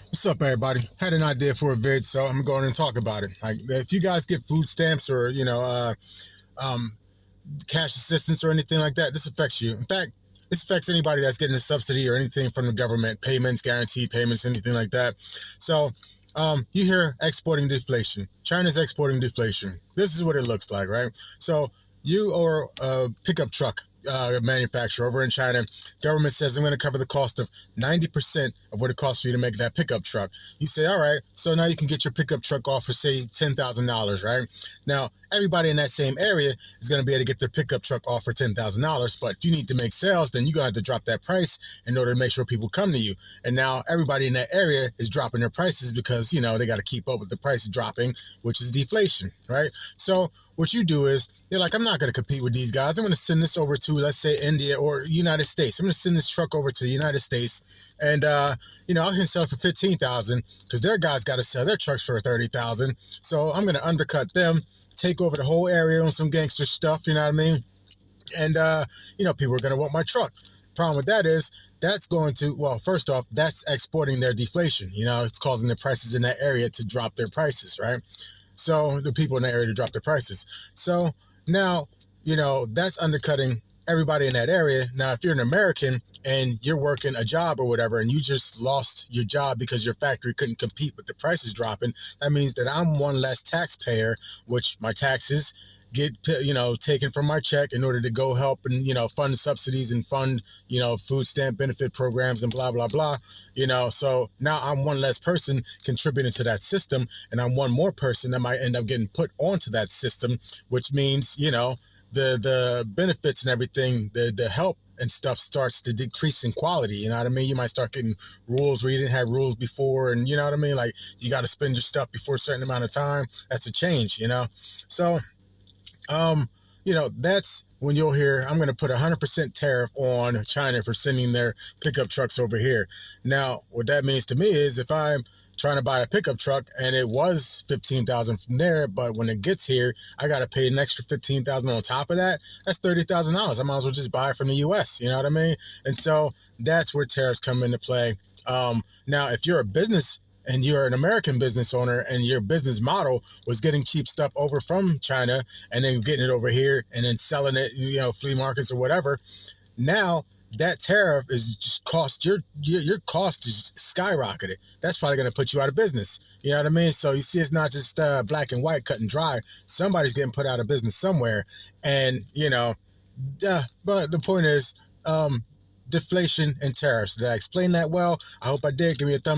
What's up, everybody? Had an idea for a vid, so I'm going to talk about it. Like, if you guys get food stamps or um, cash assistance or anything like that, this affects you. In fact, this affects anybody that's getting a subsidy or anything from the government, payments, guaranteed payments, anything like that. So, you hear exporting deflation. China's exporting deflation. This is what it looks like, right? So, you or a pickup truck manufacturer over in China, government says I'm going to cover the cost of 90% of what it costs for you to make that pickup truck. You say, all right, so now you can get your pickup truck off for say $10,000, right? Now, everybody in that same area is going to be able to get their pickup truck off for $10,000. But if you need to make sales, then you're going to have to drop that price in order to make sure people come to you. And now everybody in that area is dropping their prices because, they got to keep up with the price dropping, which is deflation, right? So what you do is you're like, I'm not going to compete with these guys. I'm going to send this over to, let's say, India or United States. I'm going to send this truck over to the United States, and I can sell it for 15,000 because their guys got to sell their trucks for 30,000. So I'm going to undercut them, take over the whole area on some gangster stuff. You know what I mean? And people are going to want my truck. Problem with that is that's going to, well, first off, that's exporting their deflation. It's causing the prices in that area to drop their prices, right? So the people in the area to drop their prices. So now, that's undercutting everybody in that area. Now, if you're an American and you're working a job or whatever, and you just lost your job because your factory couldn't compete with the prices dropping, that means that I'm one less taxpayer, which my taxes get taken from my check in order to go help and fund subsidies and fund food stamp benefit programs and blah blah blah. So now I'm one less person contributing to that system, and I'm one more person that might end up getting put onto that system, which means the benefits and everything, the help and stuff starts to decrease in quality. You know what I mean? You might start getting rules where you didn't have rules before, and you know what I mean? Like, you got to spend your stuff before a certain amount of time. That's a change, So that's when you'll hear I'm going to put 100% tariff on China for sending their pickup trucks over here. Now, what that means to me is if I'm trying to buy a pickup truck and it was 15,000 from there, but when it gets here, I got to pay an extra 15,000 on top of that. That's $30,000. I might as well just buy it from the U.S. You know what I mean? And so that's where tariffs come into play. Now, if you're a business and you're an American business owner and your business model was getting cheap stuff over from China and then getting it over here and then selling it, flea markets or whatever, now that tariff is just your cost is skyrocketed. That's probably going to put you out of business. You know what I mean? So you see, it's not just black and white, cut and dry. Somebody's getting put out of business somewhere. And, but the point is, deflation and tariffs. Did I explain that well? I hope I did. Give me a thumbs